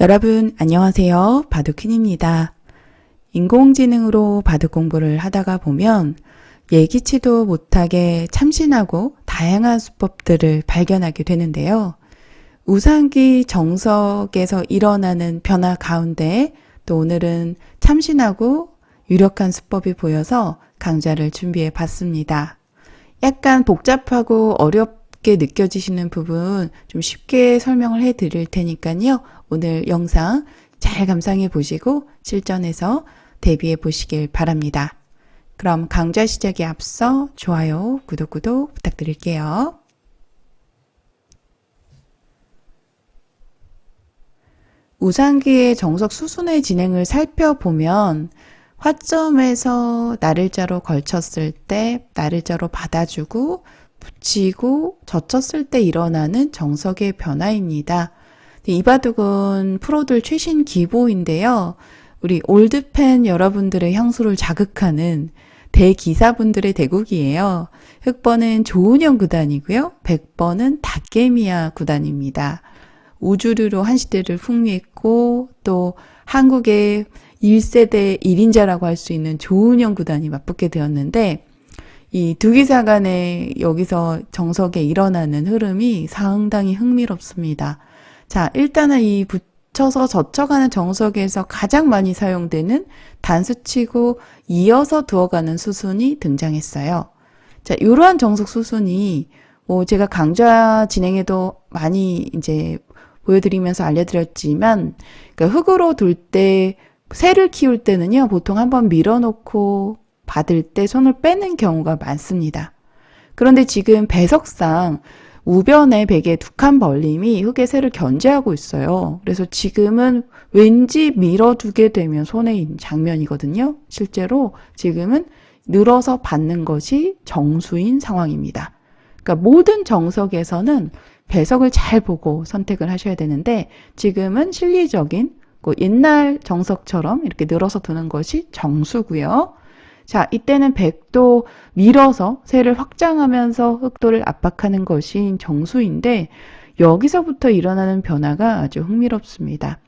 여러분 안녕하세요. 바둑퀸입니다. 인공지능으로 바둑 공부를 하다가 보면 예기치도 못하게 참신하고 다양한 수법들을 발견하게 되는데요. 우상기 정석에서 일어나는 변화 가운데 또 오늘은 참신하고 유력한 수법이 보여서 강좌를 준비해 봤습니다. 약간 복잡하고 어렵게 느껴지시는 부분 좀 쉽게 설명을 해 드릴 테니까요. 오늘 영상 잘 감상해 보시고 실전에서 대비해 보시길 바랍니다. 그럼 강좌 시작에 앞서 좋아요, 구독 부탁드릴게요. 우상기의 정석 수순의 진행을 살펴보면 화점에서 나를자로 걸쳤을 때 나를자로 받아주고 붙이고 젖혔을 때 일어나는 정석의 변화입니다. 이 바둑은 프로들 최신 기보인데요. 우리 올드팬 여러분들의 향수를 자극하는 대기사분들의 대국이에요. 흑번은 조은영 구단이고요. 백번은 닭개미야 구단입니다. 우주류로 한 시대를 풍미했고 또 한국의 1세대 1인자라고 할 수 있는 조은영 구단이 맞붙게 되었는데 이 두 기사 간에 여기서 정석에 일어나는 흐름이 상당히 흥미롭습니다. 자, 일단은 이 붙여서 젖혀가는 정석에서 가장 많이 사용되는 단수치고 이어서 두어가는 수순이 등장했어요. 자, 이러한 정석 수순이 제가 강좌 진행에도 많이 이제 보여드리면서 알려드렸지만, 그러니까 흙으로 둘 때, 새를 키울 때는요, 보통 한번 밀어놓고 받을 때 손을 빼는 경우가 많습니다. 그런데 지금 배석상 우변의 베개 두 칸 벌림이 흙의 새를 견제하고 있어요. 그래서 지금은 왠지 밀어두게 되면 손해인 장면이거든요. 실제로 지금은 늘어서 받는 것이 정수인 상황입니다. 그러니까 모든 정석에서는 배석을 잘 보고 선택을 하셔야 되는데 지금은 실리적인 옛날 정석처럼 이렇게 늘어서 두는 것이 정수고요. 자, 이때는 백도 밀어서 새를 확장하면서 흑도를 압박하는 것이 정수인데 여기서부터 일어나는 변화가 아주 흥미롭습니다.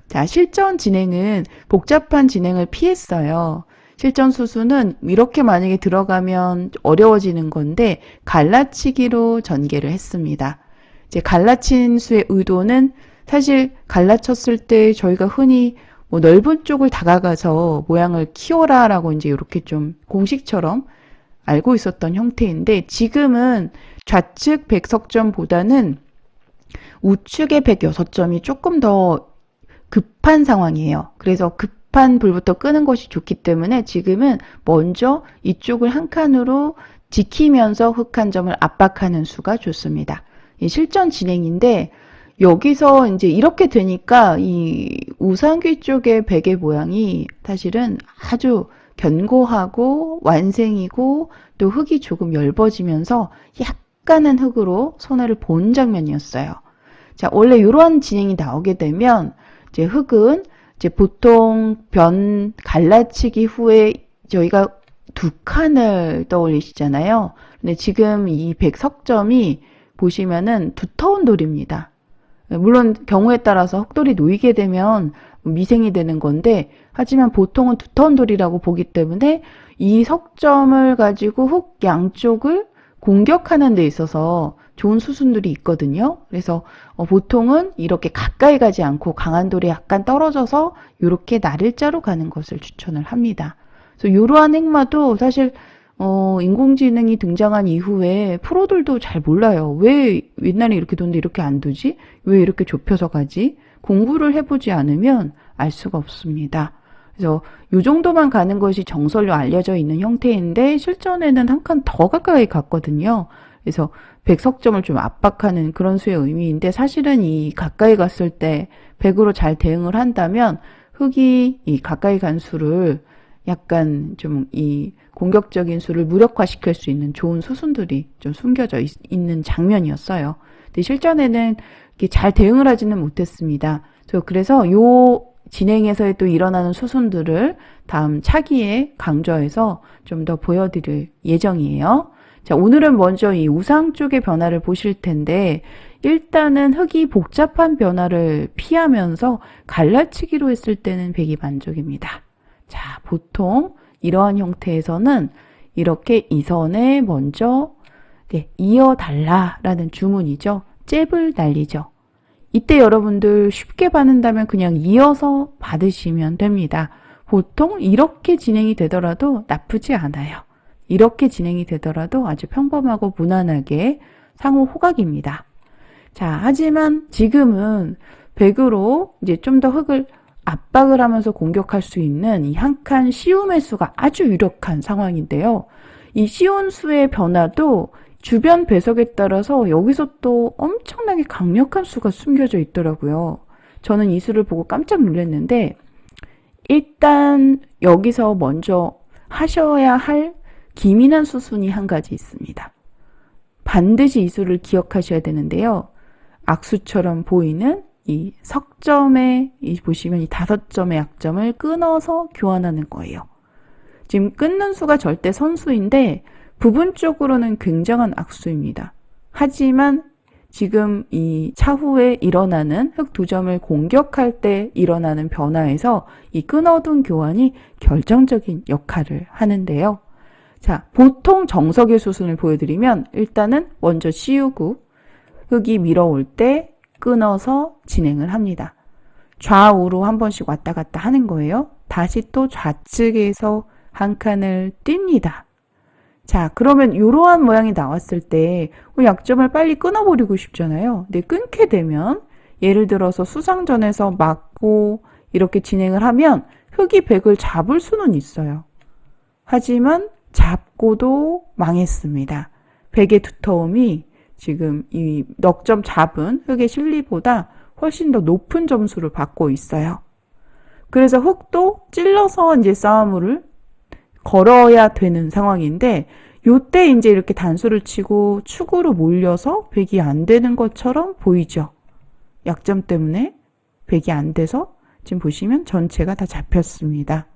자, 실전 진행은 복잡한 진행을 피했어요. 실전 수순은 이렇게 만약에 들어가면 어려워지는 건데 갈라치기로 전개를 했습니다. 이제 갈라친 수의 의도는 사실 갈라쳤을 때 저희가 흔히 넓은 쪽을 다가가서 모양을 키워라라고 이제 이렇게 좀 공식처럼 알고 있었던 형태인데 지금은 좌측 100석점보다는 우측의 106점이 조금 더 급한 상황이에요. 그래서 급한 불부터 끄는 것이 좋기 때문에 지금은 먼저 이쪽을 한 칸으로 지키면서 흑 한 점을 압박하는 수가 좋습니다. 이 실전 진행인데 여기서 이제 이렇게 되니까 이 우상귀 쪽의 베개 모양이 사실은 아주 견고하고 완생이고 또 흙이 조금 엷어지면서 약간은 흙으로 손해를 본 장면이었어요. 자, 원래 이러한 진행이 나오게 되면 이제 흙은 이제 보통 변 갈라치기 후에 저희가 두 칸을 떠올리시잖아요. 근데 지금 이 100석점이 보시면은 두터운 돌입니다. 물론 경우에 따라서 흑돌이 놓이게 되면 미생이 되는 건데 하지만 보통은 두터운 돌이라고 보기 때문에 이 석점을 가지고 흙 양쪽을 공격하는 데 있어서 좋은 수순들이 있거든요. 그래서 보통은 이렇게 가까이 가지 않고 강한 돌이 약간 떨어져서 이렇게 나를자로 가는 것을 추천을 합니다. 그래서 이러한 행마도 사실 인공지능이 등장한 이후에 프로들도 잘 몰라요. 왜 옛날에 이렇게 뒀는데 이렇게 안 두지? 왜 이렇게 좁혀서 가지? 공부를 해보지 않으면 알 수가 없습니다. 그래서 이 정도만 가는 것이 정설로 알려져 있는 형태인데 실전에는 한 칸 더 가까이 갔거든요. 그래서 100석점을 좀 압박하는 그런 수의 의미인데 사실은 이 가까이 갔을 때 100으로 잘 대응을 한다면 흙이 이 가까이 간 수를 약간 좀 이 공격적인 수를 무력화시킬 수 있는 좋은 수순들이 좀 숨겨져 있는 장면이었어요. 근데 실전에는 잘 대응을 하지는 못했습니다. 그래서 요 진행에서 또 일어나는 수순들을 다음 차기에 강좌에서 좀 더 보여드릴 예정이에요. 자, 오늘은 먼저 이 우상 쪽의 변화를 보실 텐데, 일단은 흙이 복잡한 변화를 피하면서 갈라치기로 했을 때는 백이 만족입니다. 자, 보통 이러한 형태에서는 이렇게 이 선에 먼저 이어달라라는 주문이죠. 잽을 날리죠. 이때 여러분들 쉽게 받는다면 그냥 이어서 받으시면 됩니다. 보통 이렇게 진행이 되더라도 나쁘지 않아요. 이렇게 진행이 되더라도 아주 평범하고 무난하게 상호 호각입니다. 자, 하지만 지금은 백으로 이제 좀 더 흙을 압박을 하면서 공격할 수 있는 이 한 칸 시움의 수가 아주 유력한 상황인데요. 이 시온 수의 변화도 주변 배석에 따라서 여기서 또 엄청나게 강력한 수가 숨겨져 있더라고요. 저는 이 수를 보고 깜짝 놀랐는데, 일단 여기서 먼저 하셔야 할 기민한 수순이 한 가지 있습니다. 반드시 이 수를 기억하셔야 되는데요. 악수처럼 보이는 이 석점에 보시면 이 5점의 약점을 끊어서 교환하는 거예요. 지금 끊는 수가 절대 선수인데 부분적으로는 굉장한 악수입니다. 하지만 지금 이 차후에 일어나는 흙 2점을 공격할 때 일어나는 변화에서 이 끊어둔 교환이 결정적인 역할을 하는데요. 자, 보통 정석의 수순을 보여드리면 일단은 먼저 씌우고 흙이 밀어올 때 끊어서 진행을 합니다. 좌우로 한 번씩 왔다 갔다 하는 거예요. 다시 또 좌측에서 한 칸을 띱니다. 자, 그러면 이러한 모양이 나왔을 때 약점을 빨리 끊어버리고 싶잖아요. 근데 끊게 되면 예를 들어서 수상전에서 맞고 이렇게 진행을 하면 흙이 백을 잡을 수는 있어요. 하지만 잡고도 망했습니다. 백의 두터움이 지금 이 넉점 잡은 흙의 실리보다 훨씬 더 높은 점수를 받고 있어요. 그래서 흙도 찔러서 이제 싸움을 걸어야 되는 상황인데, 요때 이제 이렇게 단수를 치고 축으로 몰려서 백이 안 되는 것처럼 보이죠. 약점 때문에 백이 안 돼서 지금 보시면 전체가 다 잡혔습니다.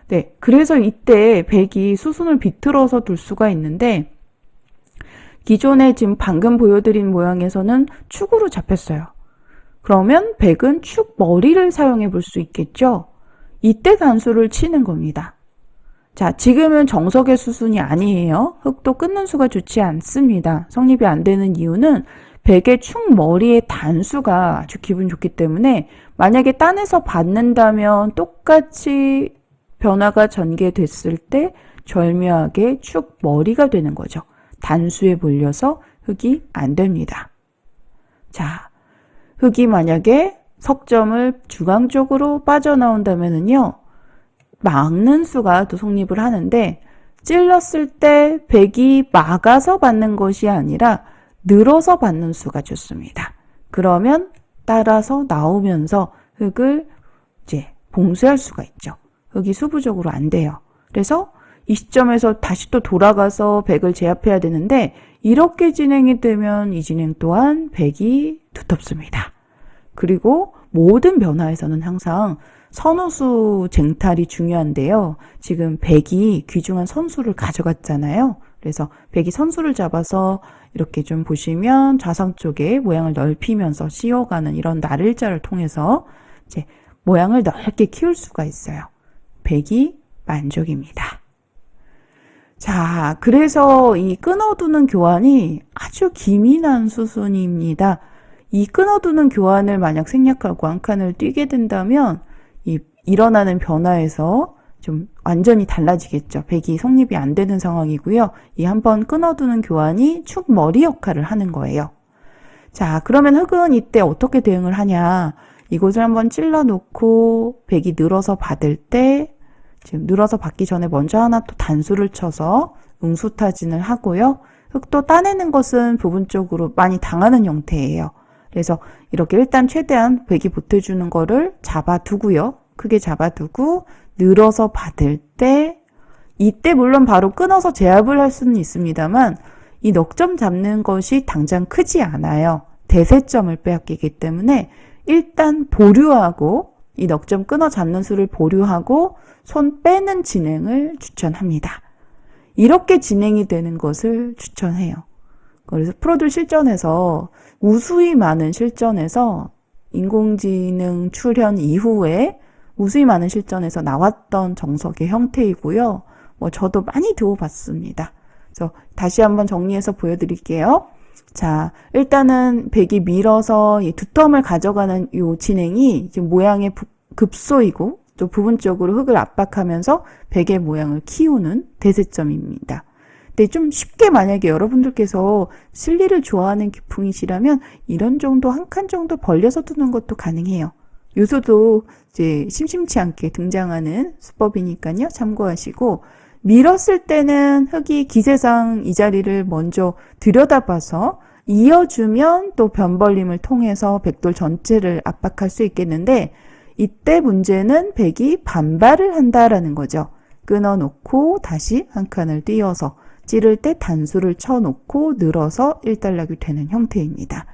네, 그래서 이때 백이 수순을 비틀어서 둘 수가 있는데, 기존에 지금 방금 보여드린 모양에서는 축으로 잡혔어요. 그러면 백은 축 머리를 사용해 볼 수 있겠죠? 이때 단수를 치는 겁니다. 자, 지금은 정석의 수순이 아니에요. 흙도 끊는 수가 좋지 않습니다. 성립이 안 되는 이유는 백의 축 머리의 단수가 아주 기분 좋기 때문에 만약에 딴에서 받는다면 똑같이 변화가 전개됐을 때 절묘하게 축 머리가 되는 거죠. 단수에 몰려서 흙이 안 됩니다. 자, 흙이 만약에 석점을 중앙 쪽으로 빠져나온다면은요, 막는 수가 또 성립을 하는데, 찔렀을 때 백이 막아서 받는 것이 아니라 늘어서 받는 수가 좋습니다. 그러면 따라서 나오면서 흙을 이제 봉쇄할 수가 있죠. 흙이 수부적으로 안 돼요. 그래서 이 시점에서 다시 또 돌아가서 백을 제압해야 되는데, 이렇게 진행이 되면 이 진행 또한 백이 두텁습니다. 그리고 모든 변화에서는 항상 선우수 쟁탈이 중요한데요. 지금 백이 귀중한 선수를 가져갔잖아요. 그래서 백이 선수를 잡아서 이렇게 좀 보시면 좌상 쪽에 모양을 넓히면서 씌워가는 이런 날일자를 통해서 이제 모양을 넓게 키울 수가 있어요. 백이 만족입니다. 자, 그래서 이 끊어두는 교환이 아주 기민한 수순입니다. 이 끊어두는 교환을 만약 생략하고 한 칸을 뛰게 된다면 이 일어나는 변화에서 좀 완전히 달라지겠죠. 백이 성립이 안 되는 상황이고요. 이 한번 끊어두는 교환이 축 머리 역할을 하는 거예요. 자, 그러면 흙은 이때 어떻게 대응을 하냐. 이곳을 한번 찔러 놓고 백이 늘어서 받을 때 지금 늘어서 받기 전에 먼저 하나 또 단수를 쳐서 응수타진을 하고요. 흙도 따내는 것은 부분적으로 많이 당하는 형태예요. 그래서 이렇게 일단 최대한 백이 보태주는 거를 잡아두고요. 크게 잡아두고 늘어서 받을 때 이때 물론 바로 끊어서 제압을 할 수는 있습니다만 이 넉점 잡는 것이 당장 크지 않아요. 대세점을 빼앗기기 때문에 일단 보류하고 이 넉점 끊어 잡는 수를 보류하고 손 빼는 진행을 추천합니다. 이렇게 진행이 되는 것을 추천해요. 그래서 프로들 실전에서 무수히 많은 실전에서 인공지능 출현 이후에 무수히 많은 실전에서 나왔던 정석의 형태이고요. 저도 많이 두어봤습니다. 그래서 다시 한번 정리해서 보여드릴게요. 자, 일단은 백이 밀어서 이 두텀을 가져가는 이 진행이 지금 모양의 급소이고 또 부분적으로 흙을 압박하면서 백의 모양을 키우는 대세점입니다. 근데 좀 쉽게 만약에 여러분들께서 실리를 좋아하는 기풍이시라면 이런 정도 한 칸 정도 벌려서 두는 것도 가능해요. 요소도 이제 심심치 않게 등장하는 수법이니까요. 참고하시고 밀었을 때는 흙이 기세상 이 자리를 먼저 들여다봐서 이어주면 또 변벌림을 통해서 백돌 전체를 압박할 수 있겠는데 이때 문제는 백이 반발을 한다라는 거죠. 끊어놓고 다시 한 칸을 띄어서 찌를 때 단수를 쳐놓고 늘어서 일단락이 되는 형태입니다.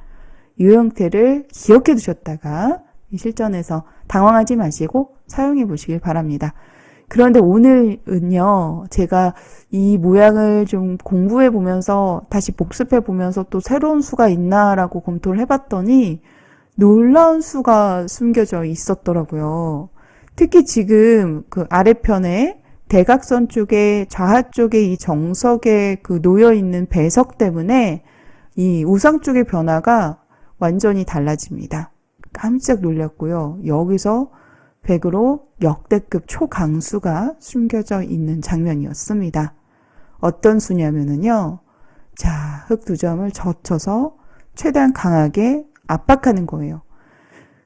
이 형태를 기억해 두셨다가 실전에서 당황하지 마시고 사용해 보시길 바랍니다. 그런데 오늘은요, 제가 이 모양을 좀 공부해 보면서 다시 복습해 보면서 또 새로운 수가 있나라고 검토를 해봤더니 놀라운 수가 숨겨져 있었더라고요. 특히 지금 그 아래편에 대각선 쪽에 좌하 쪽에 이 정석에 그 놓여 있는 배석 때문에 이 우상 쪽의 변화가 완전히 달라집니다. 깜짝 놀랐고요. 여기서 백으로 역대급 초강수가 숨겨져 있는 장면이었습니다. 어떤 수냐면은요. 자, 흙 두 점을 젖혀서 최대한 강하게 압박하는 거예요.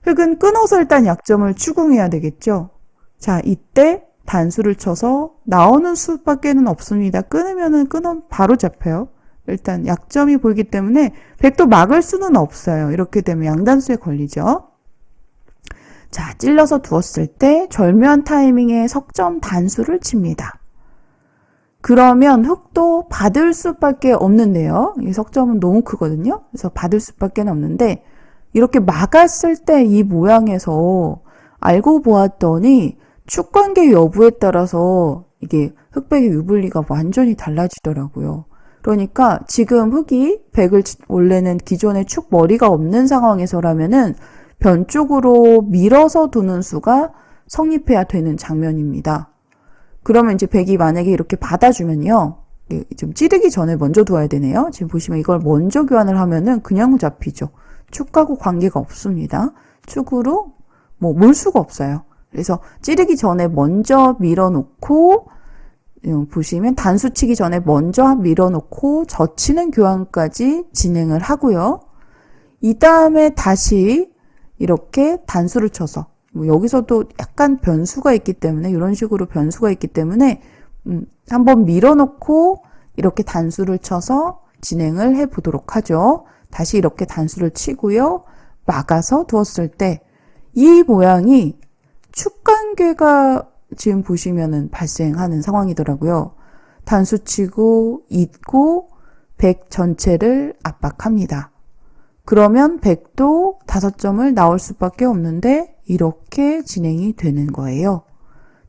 흙은 끊어서 일단 약점을 추궁해야 되겠죠. 자, 이때 단수를 쳐서 나오는 수밖에는 없습니다. 끊으면은 바로 잡혀요. 일단 약점이 보이기 때문에 백도 막을 수는 없어요. 이렇게 되면 양단수에 걸리죠. 자, 찔러서 두었을 때 절묘한 타이밍에 석점 단수를 칩니다. 그러면 흙도 받을 수밖에 없는데요. 이 석점은 너무 크거든요. 그래서 받을 수밖에 없는데 이렇게 막았을 때 이 모양에서 알고 보았더니 축관계 여부에 따라서 이게 흙백의 유불리가 완전히 달라지더라고요. 그러니까 지금 흙이 백을 원래는 기존에 축 머리가 없는 상황에서라면은 변 쪽으로 밀어서 두는 수가 성립해야 되는 장면입니다. 그러면 이제 백이 만약에 이렇게 받아주면요. 좀 찌르기 전에 먼저 두어야 되네요. 지금 보시면 이걸 먼저 교환을 하면은 그냥 잡히죠. 축하고 관계가 없습니다. 축으로 몰 수가 없어요. 그래서 찌르기 전에 먼저 밀어놓고 보시면 단수 치기 전에 먼저 밀어놓고 젖히는 교환까지 진행을 하고요. 이 다음에 다시 이렇게 단수를 쳐서 여기서도 약간 변수가 있기 때문에 이런 식으로 변수가 있기 때문에 한번 밀어놓고 이렇게 단수를 쳐서 진행을 해보도록 하죠. 다시 이렇게 단수를 치고요. 막아서 두었을 때 이 모양이 축관계가 지금 보시면은 발생하는 상황이더라고요. 단수 치고 잇고 백 전체를 압박합니다. 그러면 백도 5점을 나올 수밖에 없는데 이렇게 진행이 되는 거예요.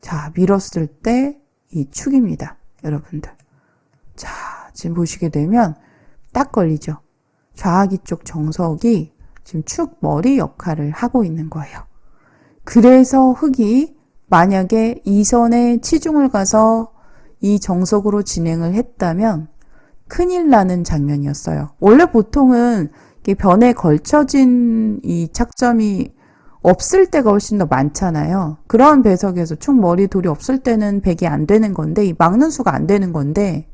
자, 밀었을 때 이 축입니다. 여러분들. 자, 지금 보시게 되면 딱 걸리죠. 좌하기 쪽 정석이 지금 축 머리 역할을 하고 있는 거예요. 그래서 흙이 만약에 이 선에 치중을 가서 이 정석으로 진행을 했다면 큰일 나는 장면이었어요. 원래 보통은 변에 걸쳐진 이 착점이 없을 때가 훨씬 더 많잖아요. 그런 배석에서 축 머리 돌이 없을 때는 백이 안 되는 건데 이 막는 수가 안 되는 건데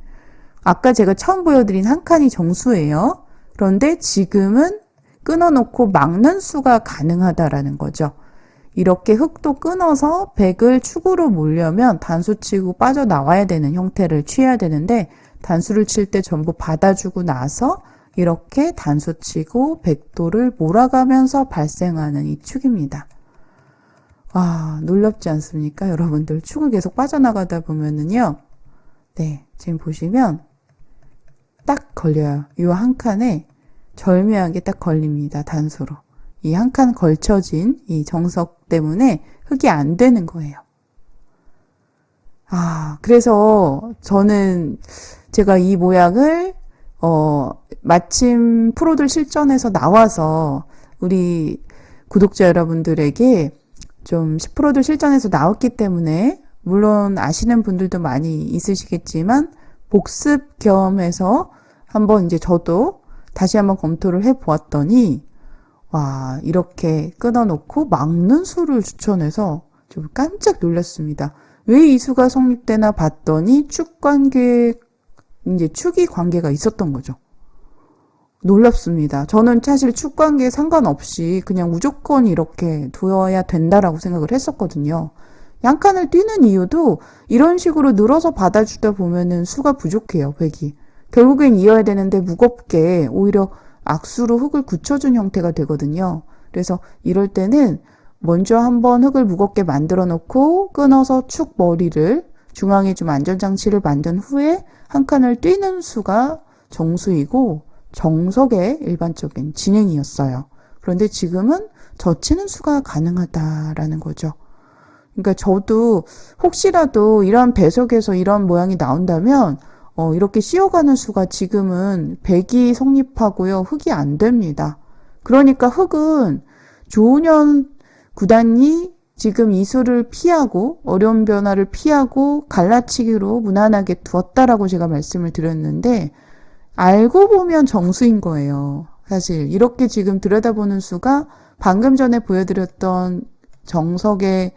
아까 제가 처음 보여드린 한 칸이 정수예요. 그런데 지금은 끊어놓고 막는 수가 가능하다라는 거죠. 이렇게 흙도 끊어서 백을 축으로 몰려면 단수 치고 빠져나와야 되는 형태를 취해야 되는데 단수를 칠 때 전부 받아주고 나서 이렇게 단수 치고 백도를 몰아가면서 발생하는 이 축입니다. 와, 놀랍지 않습니까? 여러분들 축을 계속 빠져나가다 보면은요. 네, 지금 보시면 딱 걸려요. 이 한 칸에 절묘하게 딱 걸립니다. 단수로. 이 한 칸 걸쳐진 이 정석 때문에 흙이 안 되는 거예요. 그래서 저는 제가 이 모양을, 마침 프로들 실전에서 나와서 우리 구독자 여러분들에게 좀 프로들 실전에서 나왔기 때문에 물론 아시는 분들도 많이 있으시겠지만 복습 겸해서 한번 이제 저도 다시 한번 검토를 해 보았더니 와, 이렇게 끊어놓고 막는 수를 추천해서 좀 깜짝 놀랐습니다. 왜 이 수가 성립되나 봤더니 이제 축이 관계가 있었던 거죠. 놀랍습니다. 저는 사실 축 관계에 상관없이 그냥 무조건 이렇게 두어야 된다라고 생각을 했었거든요. 양칸을 뛰는 이유도 이런 식으로 늘어서 받아주다 보면은 수가 부족해요, 백이. 결국엔 이어야 되는데 무겁게 오히려 악수로 흙을 굳혀준 형태가 되거든요. 그래서 이럴 때는 먼저 한번 흙을 무겁게 만들어 놓고 끊어서 축 머리를 중앙에 좀 안전장치를 만든 후에 한 칸을 뛰는 수가 정수이고 정석의 일반적인 진행이었어요. 그런데 지금은 젖히는 수가 가능하다라는 거죠. 그러니까 저도 혹시라도 이러한 배석에서 이런 모양이 나온다면 이렇게 씌어가는 수가 지금은 백이 성립하고요. 흙이 안 됩니다. 그러니까 흙은 조은현 구단이 지금 이 수를 피하고 어려운 변화를 피하고 갈라치기로 무난하게 두었다라고 제가 말씀을 드렸는데 알고 보면 정수인 거예요. 사실 이렇게 지금 들여다보는 수가 방금 전에 보여드렸던 정석의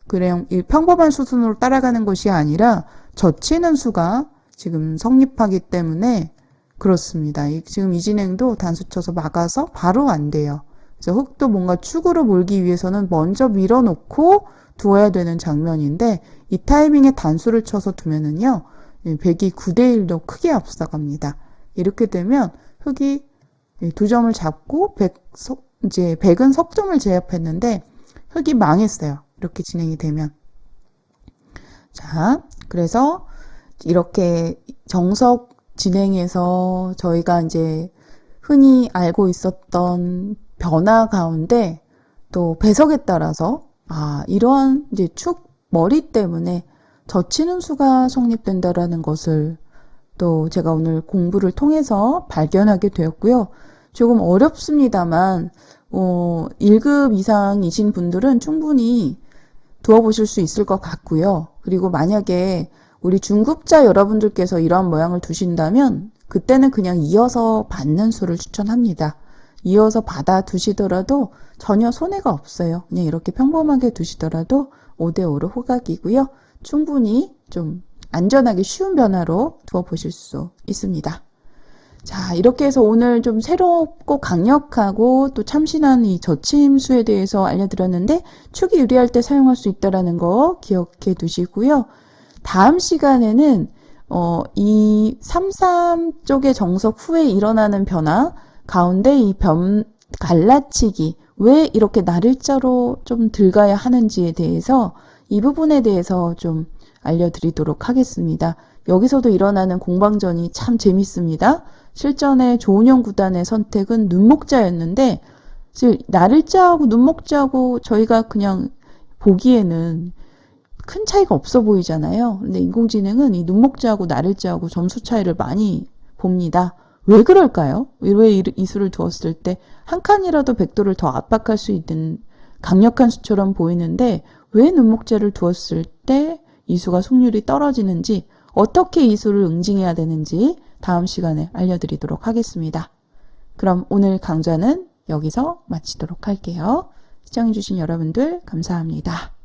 그냥 평범한 수순으로 따라가는 것이 아니라 젖히는 수가 지금 성립하기 때문에 그렇습니다. 지금 이 진행도 단수 쳐서 막아서 바로 안 돼요. 그래서 흙도 뭔가 축으로 몰기 위해서는 먼저 밀어놓고 두어야 되는 장면인데 이 타이밍에 단수를 쳐서 두면은요, 백이 9대1도 크게 앞서갑니다. 이렇게 되면 흙이 두 점을 잡고 이제 백은 석점을 제압했는데 흙이 망했어요. 이렇게 진행이 되면. 자, 그래서 이렇게 정석 진행에서 저희가 이제 흔히 알고 있었던 변화 가운데 또 배석에 따라서 이러한 이제 축 머리 때문에 젖히는 수가 성립된다라는 것을 또 제가 오늘 공부를 통해서 발견하게 되었고요. 조금 어렵습니다만 1급 이상이신 분들은 충분히 두어보실 수 있을 것 같고요. 그리고 만약에 우리 중급자 여러분들께서 이러한 모양을 두신다면 그때는 그냥 이어서 받는 수를 추천합니다. 이어서 받아 두시더라도 전혀 손해가 없어요. 그냥 이렇게 평범하게 두시더라도 5대5로 호각이고요. 충분히 좀 안전하게 쉬운 변화로 두어보실 수 있습니다. 자, 이렇게 해서 오늘 좀 새롭고 강력하고 또 참신한 이 젖힘수에 대해서 알려드렸는데 축이 유리할 때 사용할 수 있다는 거 기억해 두시고요. 다음 시간에는 이 3-3 쪽의 정석 후에 일어나는 변화 가운데 이 갈라치기 왜 이렇게 날일자로 좀 들어가야 하는지에 대해서 이 부분에 대해서 좀 알려드리도록 하겠습니다. 여기서도 일어나는 공방전이 참 재밌습니다. 실전에 조은현 구단의 선택은 눈목자였는데 날일자하고 눈목자하고 저희가 그냥 보기에는 큰 차이가 없어 보이잖아요. 근데 인공지능은 이 눈목자하고 날일자하고 점수 차이를 많이 봅니다. 왜 그럴까요? 왜 이 수를 두었을 때 한 칸이라도 백도를 더 압박할 수 있는 강력한 수처럼 보이는데 왜 눈목자를 두었을 때 이 수가 승률이 떨어지는지 어떻게 이 수를 응징해야 되는지 다음 시간에 알려드리도록 하겠습니다. 그럼 오늘 강좌는 여기서 마치도록 할게요. 시청해주신 여러분들 감사합니다.